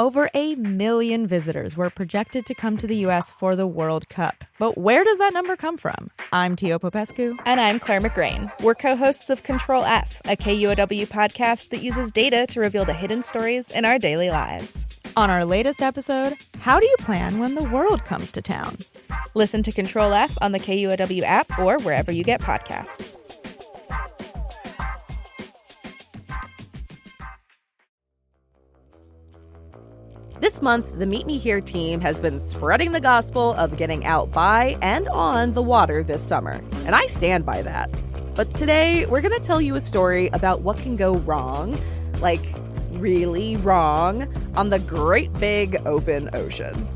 Over 1 million visitors were projected to come to the U.S. for the World Cup. But where does that number come from? I'm Tio Popescu. And I'm Claire McGrain. We're co-hosts of Control F, a KUOW podcast that uses data to reveal the hidden stories in our daily lives. On our latest episode, how do you plan when the world comes to town? Listen to Control F on the KUOW app or wherever you get podcasts. This month, the Meet Me Here team has been spreading the gospel of getting out by and on the water this summer, and I stand by that. But today, we're going to tell you a story about what can go wrong, like really wrong, on the great big open ocean.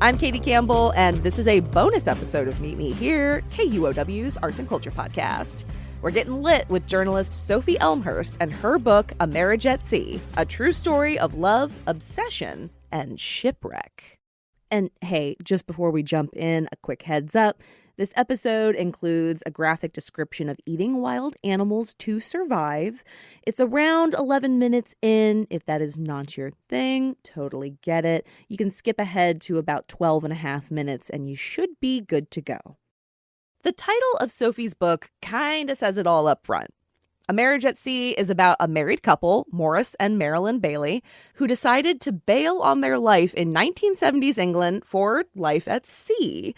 I'm Katie Campbell, and this is a bonus episode of Meet Me Here, KUOW's Arts and Culture podcast. We're getting lit with journalist Sophie Elmhirst and her book, A Marriage at Sea, a true story of love, obsession, and shipwreck. And hey, just before we jump in, a quick heads up. This episode includes a graphic description of eating wild animals to survive. It's around 11 minutes in. If that is not your thing, totally get it. You can skip ahead to about 12 and a half minutes and you should be good to go. The title of Sophie's book kind of says it all up front. A Marriage at Sea is about a married couple, Morris and Marilyn Bailey, who decided to bail on their life in 1970s England for life at sea.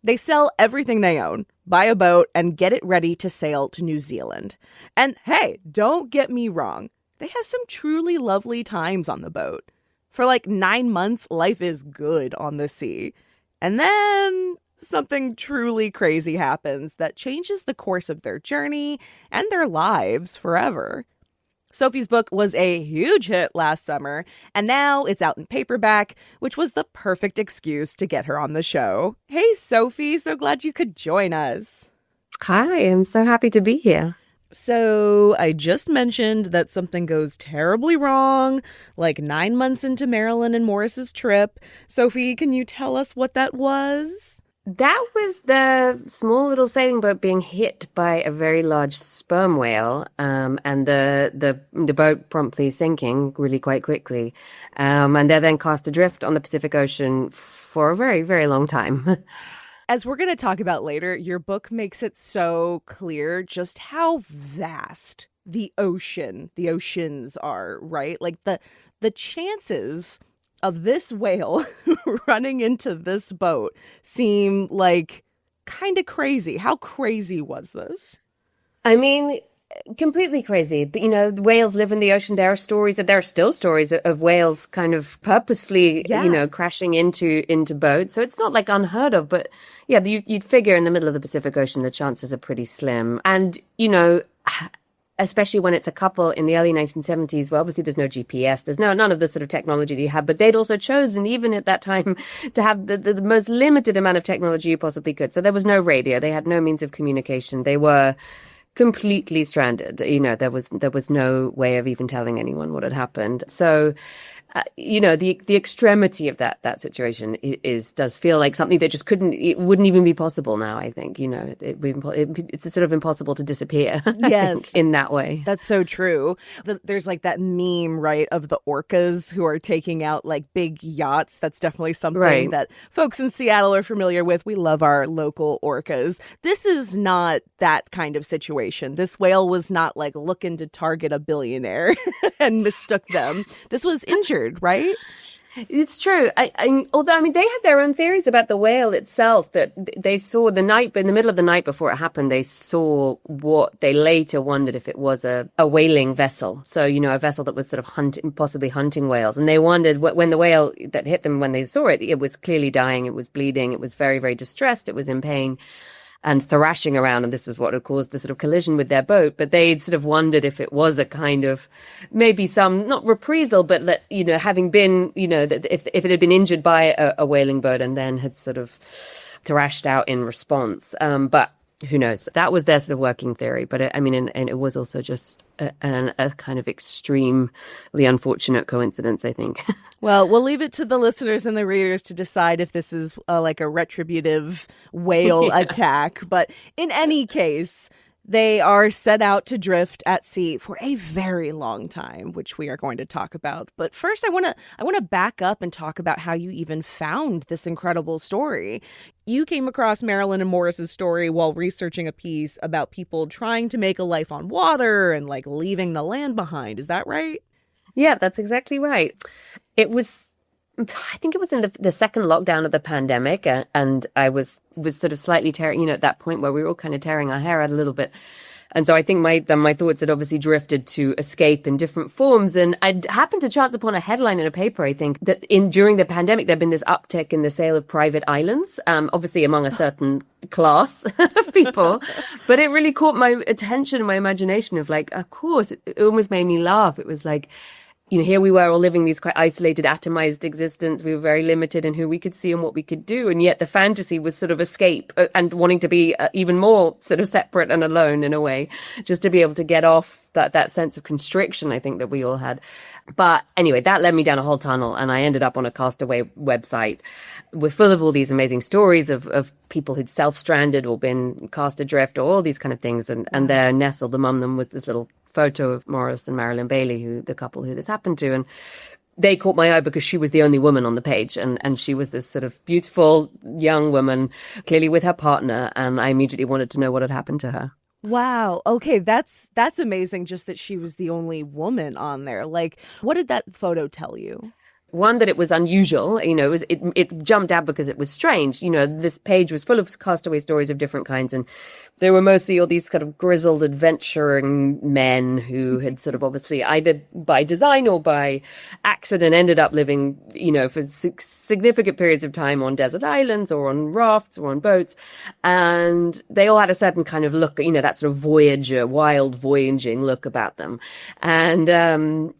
They sell everything they own, buy a boat, and get it ready to sail to New Zealand. And hey, don't get me wrong, they have some truly lovely times on the boat. For like 9 months, life is good on the sea. And then something truly crazy happens that changes the course of their journey and their lives forever. Sophie's book was a huge hit last summer, and now it's out in paperback, which was the perfect excuse to get her on the show. Hey, Sophie, so glad you could join us. Hi, I'm so happy to be here. So I just mentioned that something goes terribly wrong, like 9 months into Marilyn and Morris's trip. Sophie, can you tell us what that was? That was the small little sailing boat being hit by a very large sperm whale, and the boat promptly sinking really quite quickly. And they're then cast adrift on the Pacific Ocean for a very, very long time. As we're going to talk about later, your book makes it so clear just how vast the oceans are, right? Like the chances of this whale running into this boat seem like kind of crazy. How crazy was this? I mean, completely crazy. You know, the whales live in the ocean. There are still stories of whales kind of purposefully, crashing into boats. So it's not like unheard of, but yeah, you'd figure in the middle of the Pacific Ocean, the chances are pretty slim. And, especially when it's a couple in the early 1970s, well, obviously there's no GPS, there's none of the sort of technology that you have, but they'd also chosen, even at that time, to have the most limited amount of technology you possibly could. So there was no radio, they had no means of communication, they were completely stranded. There was no way of even telling anyone what had happened. So the extremity of that situation does feel like something that just wouldn't even be possible now, I think. It's sort of impossible to disappear. Yes. in that way. That's so true. There's like that meme, right, of the orcas who are taking out like big yachts. That's definitely something that folks in Seattle are familiar with. We love our local orcas. This is not that kind of situation. This whale was not like looking to target a billionaire and mistook them. This was injured. Right? It's true. Although they had their own theories about the whale itself, that they saw in the middle of the night before it happened, they saw what they later wondered if it was a whaling vessel. So, a vessel that was sort of possibly hunting whales. And they wondered when the whale that hit them, when they saw it, it was clearly dying, it was bleeding, it was very, very distressed, it was in pain and thrashing around, and this is what had caused the sort of collision with their boat. But they'd sort of wondered if it was a kind of maybe some, not reprisal, but that, having been, that if it had been injured by a whaling boat and then had sort of thrashed out in response. But who knows? That was their sort of working theory. But and it was also just a kind of extremely unfortunate coincidence, I think. Well, we'll leave it to the listeners and the readers to decide if this is like a retributive whale attack. But in any case, They are set out to drift at sea for a very long time, which we are going to talk about. But first, I want to back up and talk about how you even found this incredible story. You came across Marilyn and Morris's story while researching a piece about people trying to make a life on water and like leaving the land behind. Is that right? Yeah, that's exactly right. I think it was in the second lockdown of the pandemic, and I was sort of slightly tearing, at that point where we were all kind of tearing our hair out a little bit. And so I think my thoughts had obviously drifted to escape in different forms. And I happened to chance upon a headline in a paper, I think, that during the pandemic, there'd been this uptick in the sale of private islands, obviously among a certain class of people. But it really caught my attention and my imagination of like, of course, it almost made me laugh. It was like, here we were all living these quite isolated, atomized existence. We were very limited in who we could see and what we could do. And yet the fantasy was sort of escape and wanting to be even more sort of separate and alone in a way, just to be able to get off that sense of constriction, I think, that we all had. But anyway, that led me down a whole tunnel, and I ended up on a Castaway website. We're full of all these amazing stories of people who'd self-stranded or been cast adrift or all these kind of things. And there nestled among them was this little photo of Morris and Marilyn Bailey, the couple who this happened to. And they caught my eye because she was the only woman on the page. And she was this sort of beautiful young woman, clearly with her partner. And I immediately wanted to know what had happened to her. Wow. Okay, that's amazing, just that she was the only woman on there. Like, what did that photo tell you? One, that it was unusual. It jumped out because it was strange. This page was full of castaway stories of different kinds, and they were mostly all these kind of grizzled adventuring men who had sort of obviously either by design or by accident ended up living, for significant periods of time on desert islands or on rafts or on boats. And they all had a certain kind of look, that sort of voyager, wild voyaging look about them. And,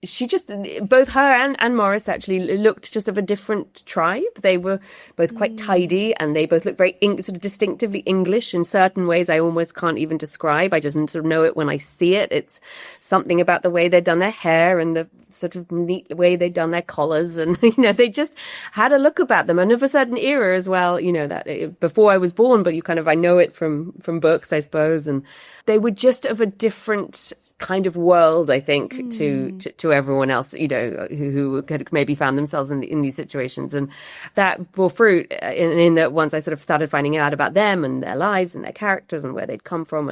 she just, both her and Morris actually looked just of a different tribe. They were both quite tidy, and they both looked very sort of distinctively English in certain ways I almost can't even describe. I just sort of know it when I see it. It's something about the way they'd done their hair and the sort of neat way they'd done their collars. And, they just had a look about them, and of a certain era as well, that before I was born, but I know it from books, I suppose. And they were just of a different kind of world, I think, to everyone else, who had maybe found themselves in these situations. And that bore fruit in that once I sort of started finding out about them and their lives and their characters and where they'd come from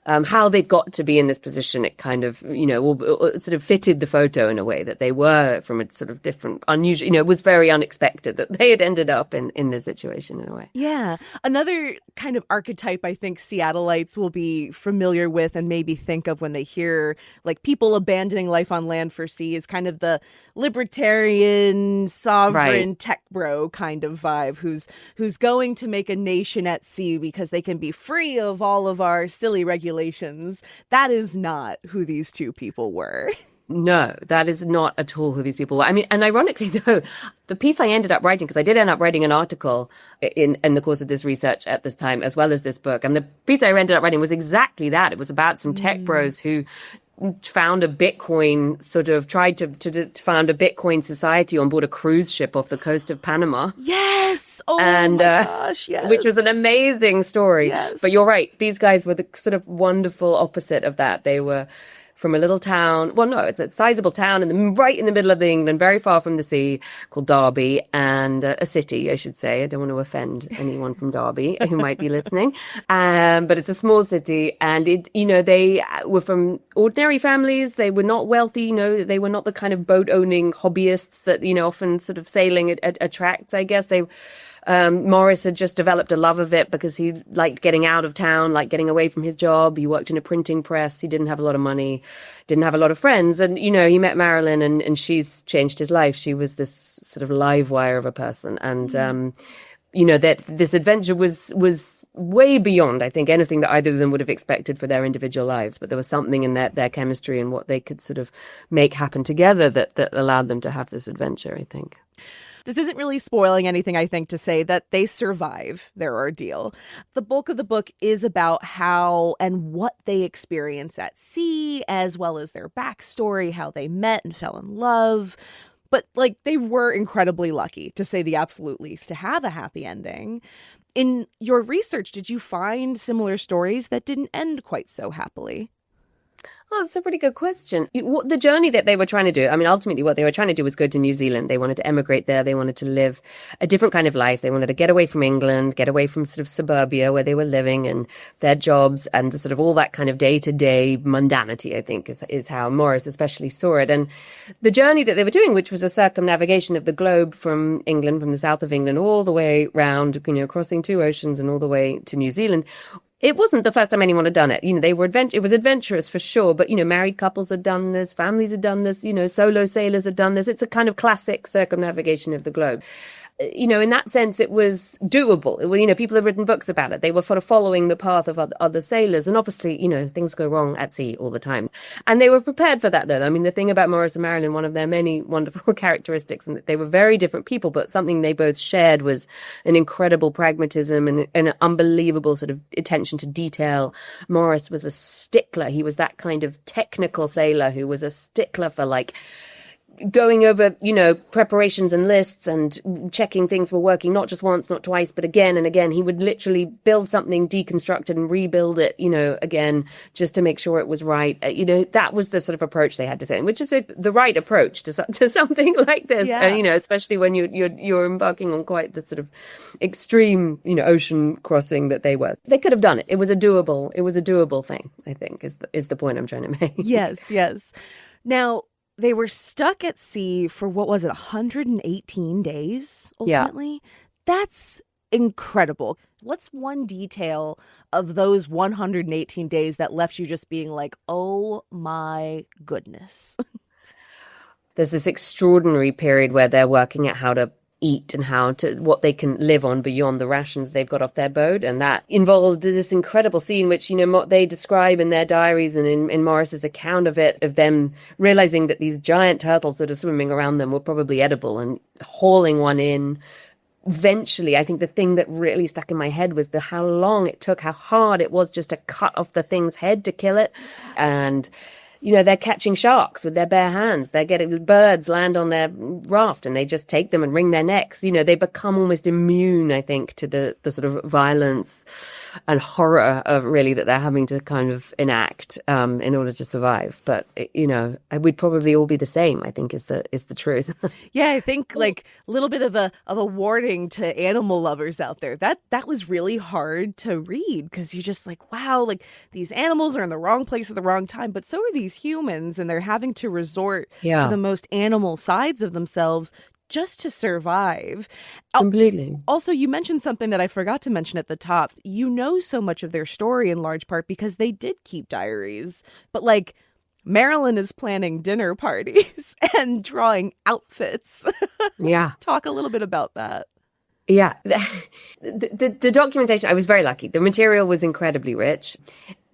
and how they'd got to be in this position, it kind of, sort of fitted the photo in a way that they were from a sort of different, unusual, it was very unexpected that they had ended up in this situation in a way. Yeah. Another kind of archetype I think Seattleites will be familiar with and maybe think of when they hear like people abandoning life on land for sea is kind of the libertarian, sovereign tech bro kind of vibe who's going to make a nation at sea because they can be free of all of our silly regulations. That is not who these two people were. No, that is not at all who these people were. I mean, and ironically, though, the piece I ended up writing, because I did end up writing an article in the course of this research at this time, as well as this book. And the piece I ended up writing was exactly that. It was about some tech bros who found a Bitcoin, tried to found a Bitcoin society on board a cruise ship off the coast of Panama. Yes! Oh my gosh, yes. Which was an amazing story. Yes. But you're right, these guys were the sort of wonderful opposite of that. They were from a little town. Well, no, it's a sizable town right in the middle of England, very far from the sea, called Derby, and a city, I should say. I don't want to offend anyone from Derby who might be listening. But it's a small city, and they were from ordinary families. They were not wealthy. They were not the kind of boat owning hobbyists that, often sort of sailing attracts, I guess. Morris had just developed a love of it because he liked getting out of town, liked getting away from his job. He worked in a printing press. He didn't have a lot of money, didn't have a lot of friends. And, he met Marilyn and she's changed his life. She was this sort of live wire of a person. And, that this adventure was way beyond, I think, anything that either of them would have expected for their individual lives. But there was something in their chemistry and what they could sort of make happen together that allowed them to have this adventure, I think. This isn't really spoiling anything, I think, to say that they survive their ordeal. The bulk of the book is about how and what they experience at sea, as well as their backstory, how they met and fell in love. But, they were incredibly lucky, to say the absolute least, to have a happy ending. In your research, did you find similar stories that didn't end quite so happily? Oh, that's a pretty good question. The journey that they were trying to do, I mean, ultimately what they were trying to do was go to New Zealand. They wanted to emigrate there. They wanted to live a different kind of life. They wanted to get away from England, get away from sort of suburbia where they were living and their jobs and the sort of all that kind of day-to-day mundanity, I think, is how Morris especially saw it. And the journey that they were doing, which was a circumnavigation of the globe from England, from the south of England, all the way round, crossing 2 oceans and all the way to New Zealand. It wasn't the first time anyone had done it. They were it was adventurous for sure, but, married couples had done this, families had done this, solo sailors had done this. It's a kind of classic circumnavigation of the globe. In that sense, it was doable. People have written books about it. They were sort of following the path of other sailors. And obviously, things go wrong at sea all the time. And they were prepared for that, though. I mean, the thing about Morris and Marilyn, one of their many wonderful characteristics, and that they were very different people, but something they both shared was an incredible pragmatism and an unbelievable sort of attention to detail. Morris was a stickler. He was that kind of technical sailor who was a stickler for going over, preparations and lists and checking things were working, not just once, not twice, but again and again. He would literally build something, deconstruct it and rebuild it, again, just to make sure it was right. That was the sort of approach they had to say, which is the right approach to something like this. Yeah. Especially when you're embarking on quite the sort of extreme, ocean crossing that they were. They could have done it. It was a doable thing, I think, is the point I'm trying to make. Yes. Now, they were stuck at sea for, 118 days, ultimately? Yeah. That's incredible. What's one detail of those 118 days that left you just being like, oh my goodness? There's this extraordinary period where they're working out how to eat and what they can live on beyond the rations they've got off their boat. And that involved this incredible scene, which, what they describe in their diaries and in Morris's account of it, of them realizing that these giant turtles that are swimming around them were probably edible and hauling one in. Eventually, I think the thing that really stuck in my head was how long it took, how hard it was just to cut off the thing's head to kill it. And they're catching sharks with their bare hands. They're getting birds land on their raft and they just take them and wring their necks. They become almost immune, I think, to the sort of violence and horror of really that they're having to kind of enact in order to survive. But, we'd probably all be the same, I think, is the truth. Yeah, I think a little bit of a warning to animal lovers out there. That was really hard to read because you're just like, wow, these animals are in the wrong place at the wrong time, but so are these humans, and they're having to resort to the most animal sides of themselves just to survive. Completely. Also, you mentioned something that I forgot to mention at the top. So much of their story in large part because they did keep diaries. But Marilyn is planning dinner parties and drawing outfits. Yeah. Talk a little bit about that. Yeah. The documentation, I was very lucky. The material was incredibly rich.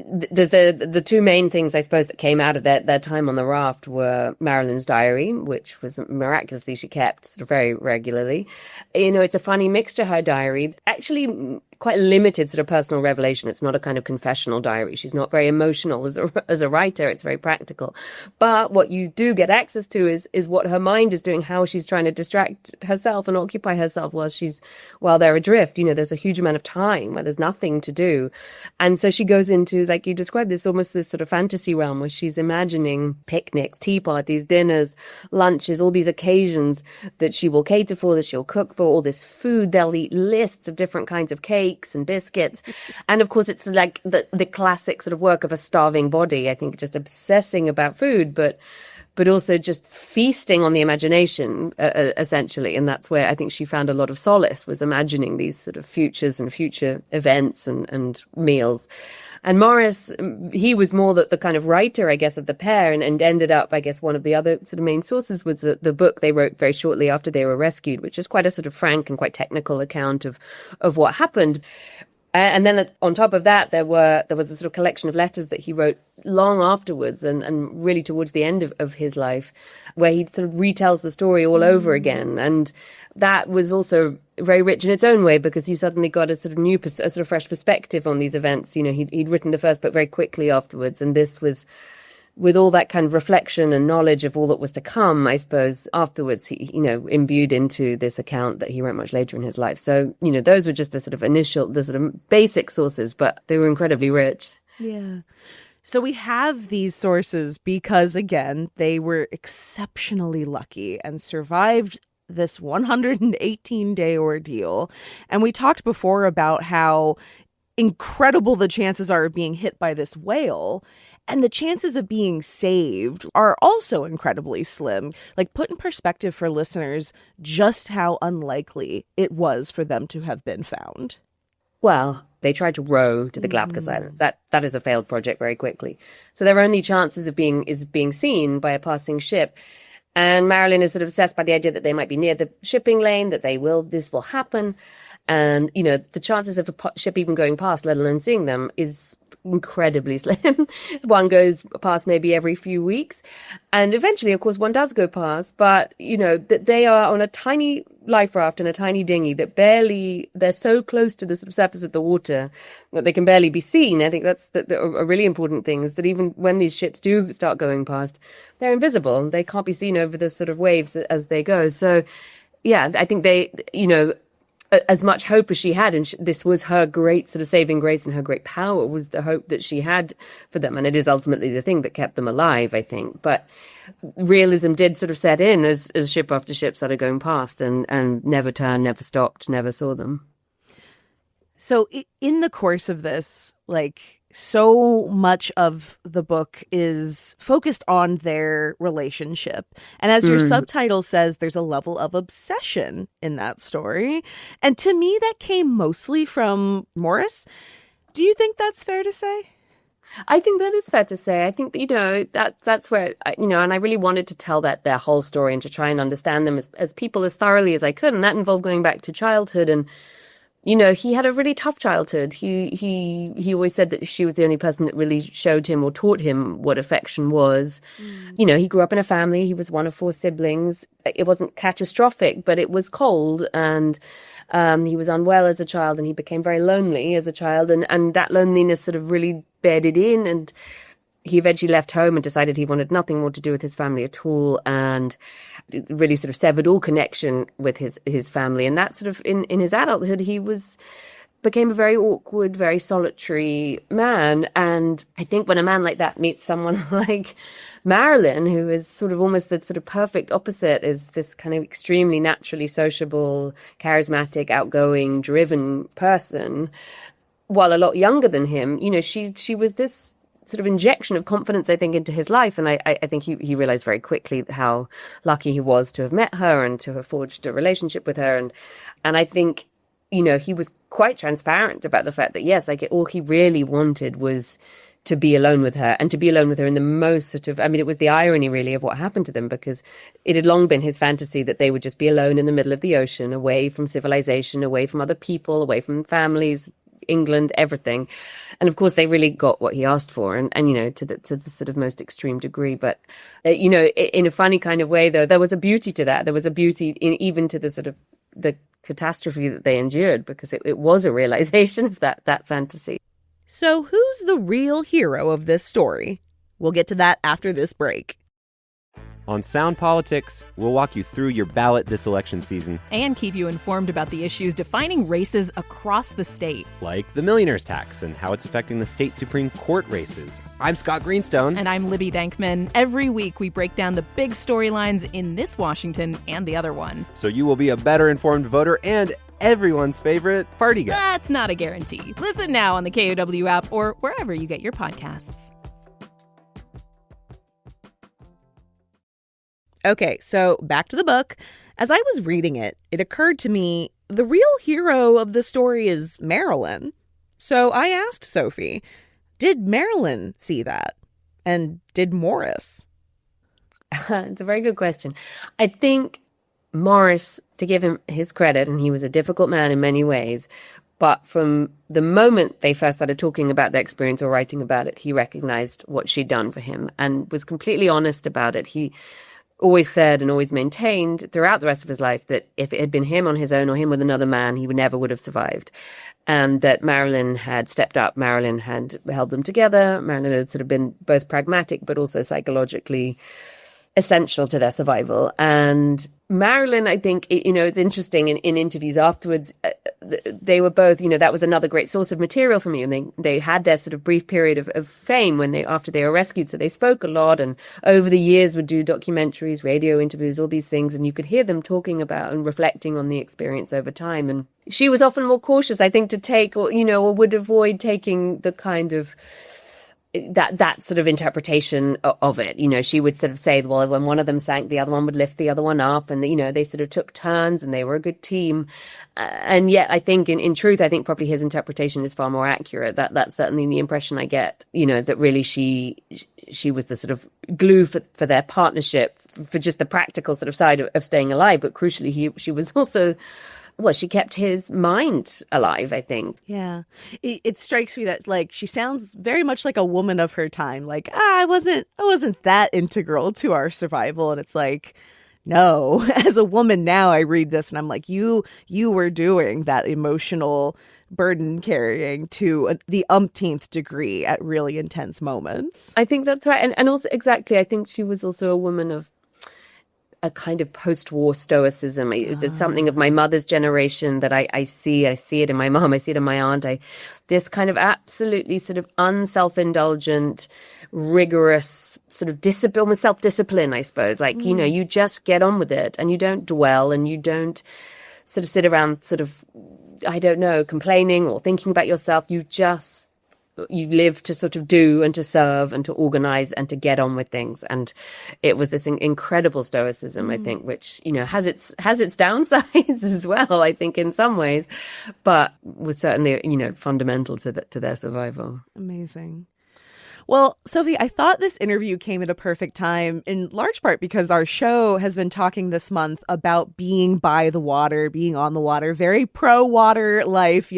There's the two main things, I suppose, that came out of their time on the raft were Marilyn's diary, which was miraculously she kept sort of very regularly. It's a funny mixture, her diary. Actually, quite limited sort of personal revelation. It's not a kind of confessional diary. She's not very emotional as a writer. It's very practical. But what you do get access to is what her mind is doing, how she's trying to distract herself and occupy herself while they're adrift. There's a huge amount of time where there's nothing to do. And so she goes into, like you described, this sort of fantasy realm where she's imagining picnics, tea parties, dinners, lunches, all these occasions that she will cater for, that she'll cook for, all this food. They'll eat lists of different kinds of cakes and biscuits. And of course, it's like the classic sort of work of a starving body, I think, just obsessing about food, but also just feasting on the imagination, essentially. And that's where I think she found a lot of solace, was imagining these sort of futures and future events and meals. And Morris, he was more the kind of writer, I guess, of the pair, and ended up, I guess, one of the other sort of main sources was the book they wrote very shortly after they were rescued, which is quite a sort of frank and quite technical account of what happened. And then on top of that, there was a sort of collection of letters that he wrote long afterwards and really towards the end of his life, where he sort of retells the story all over again. And that was also very rich in its own way, because he suddenly got a sort of fresh perspective on these events. He'd written the first book very quickly afterwards, and this was with all that kind of reflection and knowledge of all that was to come, I suppose afterwards he, imbued into this account that he wrote much later in his life. So, those were just the sort of basic sources, but they were incredibly rich. Yeah. So we have these sources because, again, they were exceptionally lucky and survived this 118-day ordeal. And we talked before about how incredible the chances are of being hit by this whale. And the chances of being saved are also incredibly slim. Like, put in perspective for listeners just how unlikely it was for them to have been found. Well, they tried to row to the Galapagos Islands. That is a failed project very quickly. So their only chances of being seen by a passing ship. And Marilyn is sort of obsessed by the idea that they might be near the shipping lane, that this will happen. And, the chances of a ship even going past, let alone seeing them, is incredibly slim. One goes past maybe every few weeks. And eventually, of course, one does go past. But, that they are on a tiny life raft in a tiny dinghy that they're so close to the surface of the water that they can barely be seen. I think that's a really important thing, is that even when these ships do start going past, they're invisible. They can't be seen over the sort of waves as they go. So, yeah, I think they, as much hope as she had, and this was her great sort of saving grace and her great power, was the hope that she had for them. And it is ultimately the thing that kept them alive, I think. But realism did sort of set in as ship after ship started going past and never turned, never stopped, never saw them. So in the course of this, so much of the book is focused on their relationship. And as your subtitle says, there's a level of obsession in that story. And to me, that came mostly from Morris. Do you think that's fair to say? I think that is fair to say. I think, that's where, and I really wanted to tell their whole story and to try and understand them as people as thoroughly as I could. And that involved going back to childhood. And he had a really tough childhood. He always said that she was the only person that really showed him or taught him what affection was. He grew up in a family. He was one of 4 siblings. It wasn't catastrophic, but it was cold. And he was unwell as a child, and he became very lonely as a child. And that loneliness sort of really bedded in. And he eventually left home and decided he wanted nothing more to do with his family at all, and really sort of severed all connection with his family. And that sort of in his adulthood, he became a very awkward, very solitary man. And I think when a man like that meets someone like Marilyn, who is sort of almost the sort of perfect opposite, is this kind of extremely naturally sociable, charismatic, outgoing, driven person, while a lot younger than him, she was this sort of injection of confidence, I think, into his life. And I think he realized very quickly how lucky he was to have met her and to have forged a relationship with her. And I think, he was quite transparent about the fact that, yes, all he really wanted was to be alone with her, and to be alone with her in the most sort of, it was the irony really of what happened to them, because it had long been his fantasy that they would just be alone in the middle of the ocean, away from civilization, away from other people, away from families, England, everything. And of course they really got what he asked for, and to the sort of most extreme degree. But in a funny kind of way, though, there was a beauty to that. There was a beauty even to the sort of the catastrophe that they endured, because it was a realization of that fantasy. So who's the real hero of this story? We'll get to that after this break. On Sound Politics, we'll walk you through your ballot this election season. And keep you informed about the issues defining races across the state. Like the millionaire's tax and how it's affecting the state Supreme Court races. I'm Scott Greenstone. And I'm Libby Dankman. Every week we break down the big storylines in this Washington and the other one. So you will be a better informed voter and everyone's favorite party guest. That's not a guarantee. Listen now on the KUOW app or wherever you get your podcasts. Okay, so back to the book. As I was reading it, it occurred to me the real hero of the story is Marilyn. So I asked Sophie, did Marilyn see that? And did Morris? It's a very good question. I think Morris, to give him his credit, and he was a difficult man in many ways, but from the moment they first started talking about their experience or writing about it, he recognized what she'd done for him and was completely honest about it. He always said and always maintained throughout the rest of his life that if it had been him on his own or him with another man, he never would have survived. And that Marilyn had stepped up. Marilyn had held them together. Marilyn had sort of been both pragmatic but also psychologically essential to their survival. And Marilyn, I think, it's interesting in interviews afterwards, they were both, that was another great source of material for me. And they had their sort of brief period of fame after they were rescued. So they spoke a lot and over the years would do documentaries, radio interviews, all these things. And you could hear them talking about and reflecting on the experience over time. And she was often more cautious, I think, to take or would avoid taking the kind of that sort of interpretation of it. She would sort of say, well, when one of them sank, the other one would lift the other one up. And, they sort of took turns and they were a good team. And yet I think in truth, I think probably his interpretation is far more accurate. That's certainly the impression I get, that really she was the sort of glue for their partnership, for just the practical sort of side of staying alive. But crucially, she was also, well, she kept his mind alive, I think. Yeah. It strikes me that, like, she sounds very much like a woman of her time. Like, I wasn't that integral to our survival. And it's like, no, as a woman now, I read this and I'm like, you were doing that emotional burden carrying to the umpteenth degree at really intense moments. I think that's right. And also, exactly, I think she was also a woman of a kind of post-war stoicism. It's something of my mother's generation that I see. I see it in my mom. I see it in my aunt. This kind of absolutely sort of unself-indulgent, rigorous sort of discipline, self-discipline, I suppose. Like, you just get on with it and you don't dwell and you don't sort of sit around sort of, I don't know, complaining or thinking about yourself. You live to sort of do and to serve and to organize and to get on with things. And it was this incredible stoicism, I think, which, has its downsides as well, I think, in some ways, but was certainly, fundamental to their survival. Amazing. Well, Sophie, I thought this interview came at a perfect time, in large part because our show has been talking this month about being by the water, being on the water, very pro-water life,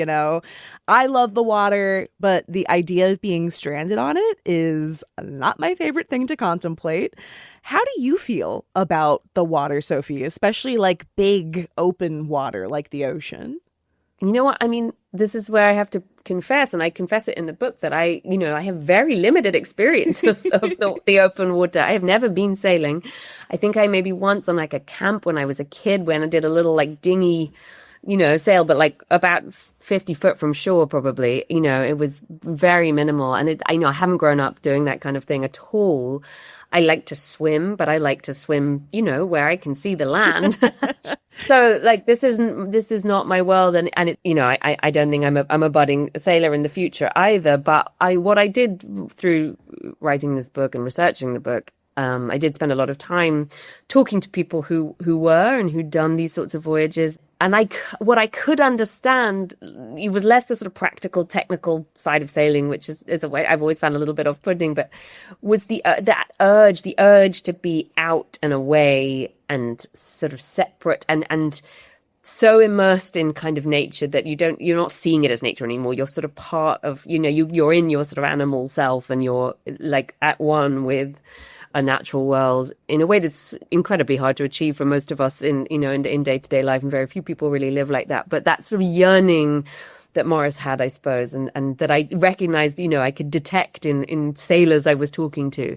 I love the water, but the idea of being stranded on it is not my favorite thing to contemplate. How do you feel about the water, Sophie, especially like big open water like the ocean? You know what? I mean, this is where I have to confess, and I confess it in the book, that I have very limited experience of the open water. I have never been sailing. I think I maybe once on like a camp when I was a kid when I did a little like dinghy, sail, but like about 50 foot from shore probably. It was very minimal. And I haven't grown up doing that kind of thing at all. I like to swim, but I like to swim, where I can see the land. So like, this is not my world. And it, I don't think I'm a budding sailor in the future either. But what I did through writing this book and researching the book, I did spend a lot of time talking to people who were and who'd done these sorts of voyages. And what I could understand, it was less the sort of practical, technical side of sailing, which is a way I've always found a little bit off-putting, but was the urge to be out and away and sort of separate and so immersed in kind of nature that you're not seeing it as nature anymore. You're sort of part of, you're in your sort of animal self and you're like at one with a natural world in a way that's incredibly hard to achieve for most of us in day-to-day life, and very few people really live like that. But that sort of yearning that Morris had, I suppose, and that I recognized, I could detect in sailors I was talking to,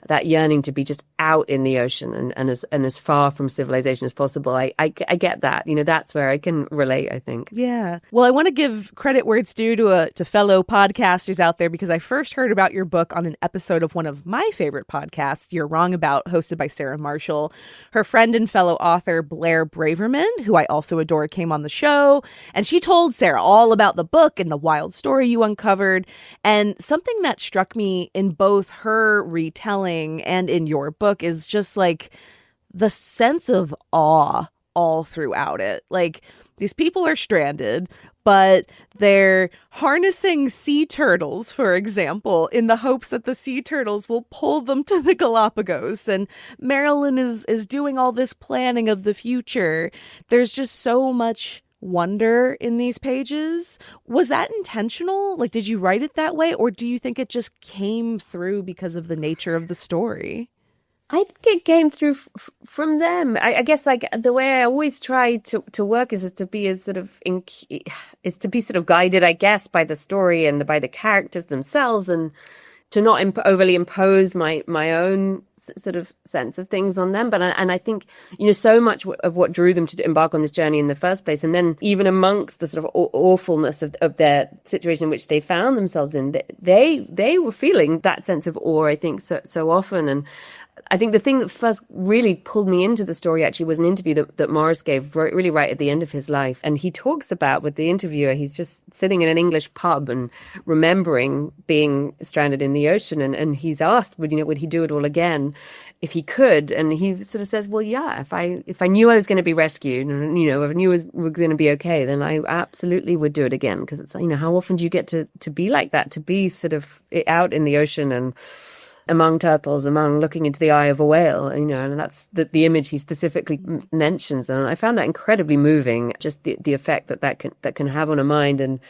that yearning to be just out in the ocean and as far from civilization as possible. I get that. That's where I can relate, I think. Yeah. Well, I want to give credit where it's due to fellow podcasters out there, because I first heard about your book on an episode of one of my favorite podcasts, You're Wrong About, hosted by Sarah Marshall. Her friend and fellow author Blair Braverman, who I also adore, came on the show, and she told Sarah all about the book and the wild story you uncovered. And something that struck me in both her retelling and in your book is just like the sense of awe all throughout it. Like, these people are stranded, but they're harnessing sea turtles, for example, in the hopes that the sea turtles will pull them to the Galapagos. And Marilyn is doing all this planning of the future. There's just so much wonder in these pages. Was that intentional? Like, did you write it that way, or do you think it just came through because of the nature of the story? I think it came through from them. I guess like the way I always try to work is to be as sort of is to be sort of guided, I guess, by the story and by the characters themselves, and to not overly impose my own sort of sense of things on them. But I think, you know, so much of what drew them to embark on this journey in the first place, and then even amongst the sort of awfulness of their situation in which they found themselves in, they were feeling that sense of awe, I think, so often. And I think the thing that first really pulled me into the story actually was an interview that Morris gave really right at the end of his life. And he talks about, with the interviewer, he's just sitting in an English pub and remembering being stranded in the ocean. And he's asked, would he do it all again if he could? And he sort of says, well, yeah, if I knew I was going to be rescued and, you know, if I knew we were going to be okay, then I absolutely would do it again. Because it's, you know, how often do you get to be like that, to be sort of out in the ocean and among turtles, looking into the eye of a whale, you know, and that's the image he specifically mentions. And I found that incredibly moving, just the effect that can have on a mind and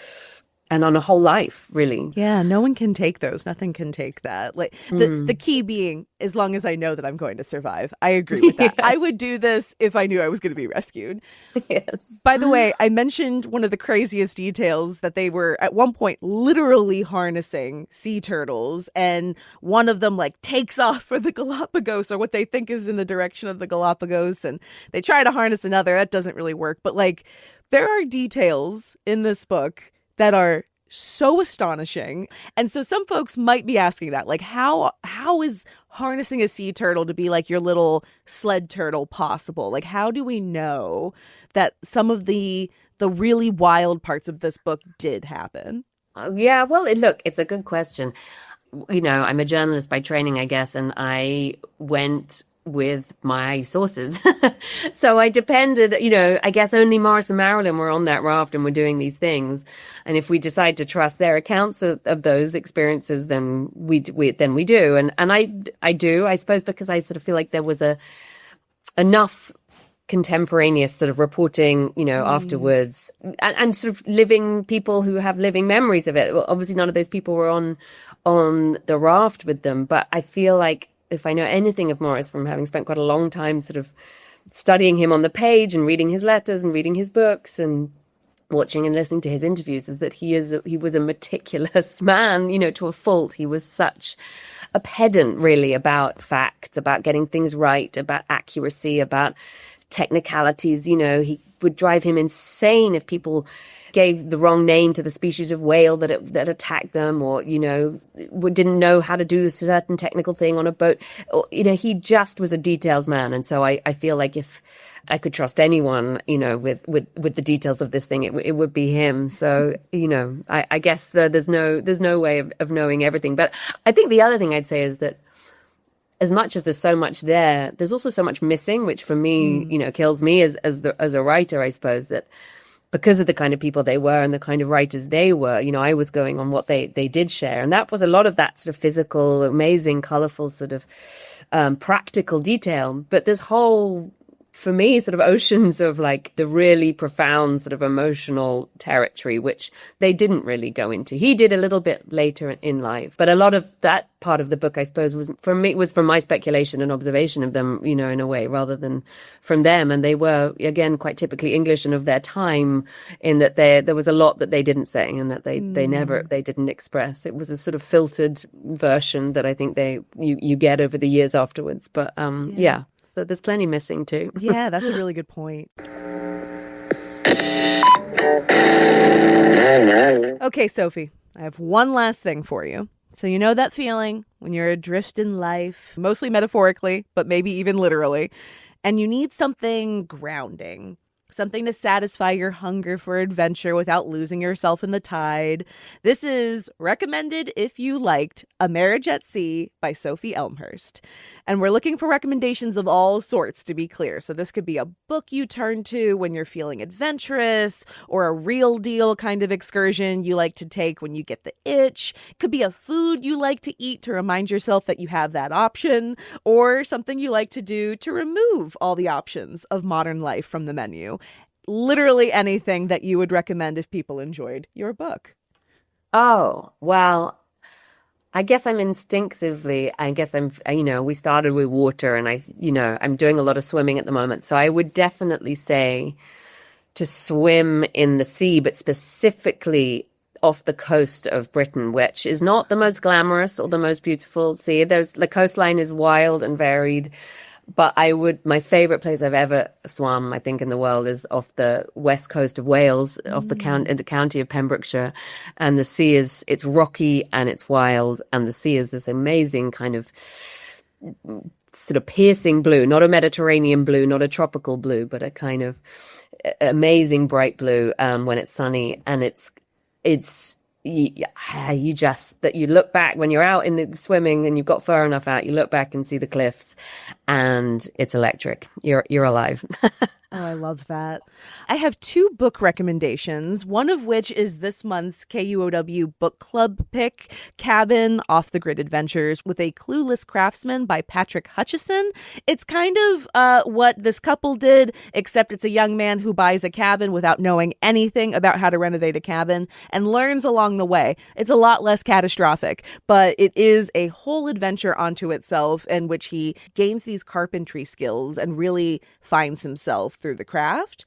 on a whole life, really. Yeah, no one can take those. Nothing can take that. Like the key being, as long as I know that I'm going to survive. I agree with that. Yes. I would do this if I knew I was going to be rescued. Yes. By the way, I mentioned one of the craziest details, that they were at one point literally harnessing sea turtles, and one of them like takes off for the Galapagos, or what they think is in the direction of the Galapagos, and they try to harness another. That doesn't really work. But like, there are details in this book that are so astonishing. And so some folks might be asking that, like, how is harnessing a sea turtle to be like your little sled turtle possible? Like, how do we know that some of the really wild parts of this book did happen? Yeah, well, look, it's a good question. You know, I'm a journalist by training, I guess, and I went with my sources. So I depended, you know, I guess only Morris and Marilyn were on that raft and were doing these things. And if we decide to trust their accounts of those experiences, then we do. And I do, I suppose, because I sort of feel like there was enough contemporaneous sort of reporting, you know, afterwards, and sort of living people who have living memories of it. Well, obviously none of those people were on the raft with them, but I feel like if I know anything of Morris from having spent quite a long time sort of studying him on the page and reading his letters and reading his books and watching and listening to his interviews, is that he was a meticulous man, you know, to a fault. He was such a pedant, really, about facts, about getting things right, about accuracy, about technicalities. You know, he would drive him insane if people gave the wrong name to the species of whale that attacked them, or, you know, didn't know how to do a certain technical thing on a boat. Or, you know, he just was a details man. And so I feel like if I could trust anyone, you know, with the details of this thing, it would be him. So, you know, I guess there's no way of knowing everything. But I think the other thing I'd say is that as much as there's so much there's also so much missing, which for me, you know, kills me as a writer, I suppose, that because of the kind of people they were and the kind of writers they were, you know, I was going on what they did share. And that was a lot of that sort of physical, amazing, colorful sort of practical detail. But this whole, for me, sort of oceans of like the really profound sort of emotional territory, which they didn't really go into. He did a little bit later in life, but a lot of that part of the book, I suppose, was from my speculation and observation of them, you know, in a way, rather than from them. And they were, again, quite typically English and of their time, in that there was a lot that they didn't say and that they didn't express. It was a sort of filtered version that I think you get over the years afterwards. But yeah. So there's plenty missing too. Yeah, that's a really good point. Okay, Sophie, I have one last thing for you. So you know that feeling when you're adrift in life, mostly metaphorically, but maybe even literally, and you need something grounding, something to satisfy your hunger for adventure without losing yourself in the tide. This is recommended if you liked A Marriage at Sea by Sophie Elmhirst. And we're looking for recommendations of all sorts, to be clear. So this could be a book you turn to when you're feeling adventurous, or a real deal kind of excursion you like to take when you get the itch. It could be a food you like to eat to remind yourself that you have that option, or something you like to do to remove all the options of modern life from the menu. Literally anything that you would recommend if people enjoyed your book. Oh, well, I guess I'm instinctively, we started with water and I'm doing a lot of swimming at the moment. So I would definitely say to swim in the sea, but specifically off the coast of Britain, which is not the most glamorous or the most beautiful sea. The coastline is wild and varied. But my favorite place I've ever swum, I think, in the world is off the west coast of Wales, in the county of Pembrokeshire. And the sea it's rocky and it's wild. And the sea is this amazing kind of sort of piercing blue, not a Mediterranean blue, not a tropical blue, but a kind of amazing bright blue when it's sunny. And you look back when you're out in the swimming and you've got far enough out, you look back and see the cliffs and it's electric. You're alive. Oh, I love that. I have 2 book recommendations, one of which is this month's KUOW book club pick, Cabin: Off the Grid Adventures with a Clueless Craftsman by Patrick Hutchison. It's kind of what this couple did, except it's a young man who buys a cabin without knowing anything about how to renovate a cabin and learns along the way. It's a lot less catastrophic, but it is a whole adventure onto itself in which he gains these carpentry skills and really finds himself through the craft.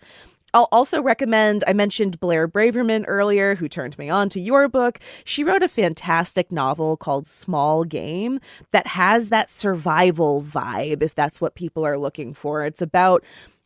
I'll also recommend, I mentioned Blair Braverman earlier, who turned me on to your book. She wrote a fantastic novel called Small Game that has that survival vibe, if that's what people are looking for. It's about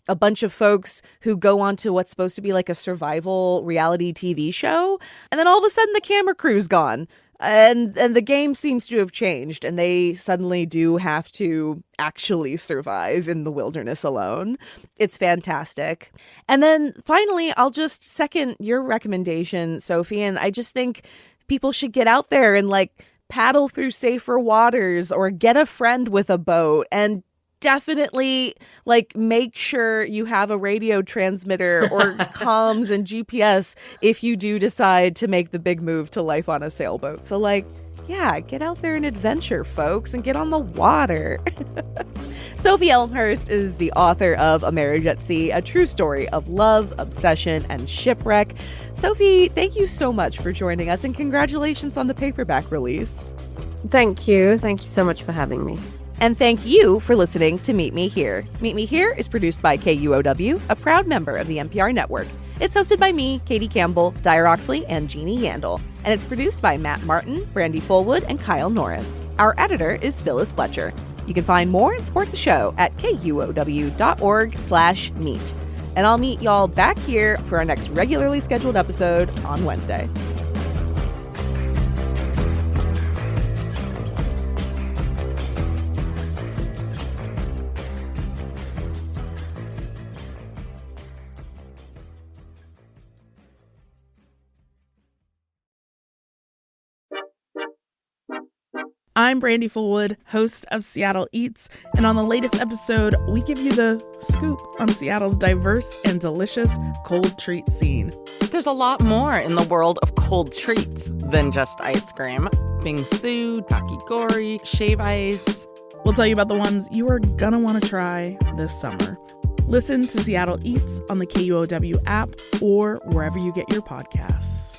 a bunch of folks who go on to what's supposed to be like a survival reality TV show, and then all of a sudden the camera crew's gone. And the game seems to have changed, and they suddenly do have to actually survive in the wilderness alone. It's fantastic. And then finally, I'll just second your recommendation, Sophie, and I just think people should get out there and paddle through safer waters or get a friend with a boat and definitely make sure you have a radio transmitter or comms and GPS if you do decide to make the big move to life on a sailboat. So get out there and adventure, folks, and get on the water. Sophie Elmhirst is the author of A Marriage at Sea, a true story of love, obsession, and shipwreck. Sophie, thank you so much for joining us, and congratulations on the paperback release. Thank you. Thank you so much for having me. And thank you for listening to Meet Me Here. Meet Me Here is produced by KUOW, a proud member of the NPR network. It's hosted by me, Katie Campbell, Dyer Oxley, and Jeannie Yandel. And it's produced by Matt Martin, Brandy Fullwood, and Kyle Norris. Our editor is Phyllis Fletcher. You can find more and support the show at kuow.org/meet. And I'll meet y'all back here for our next regularly scheduled episode on Wednesday. I'm Brandy Fullwood, host of Seattle Eats, and on the latest episode, we give you the scoop on Seattle's diverse and delicious cold treat scene. There's a lot more in the world of cold treats than just ice cream. Bingsu, kakigori, shave ice. We'll tell you about the ones you are gonna want to try this summer. Listen to Seattle Eats on the KUOW app or wherever you get your podcasts.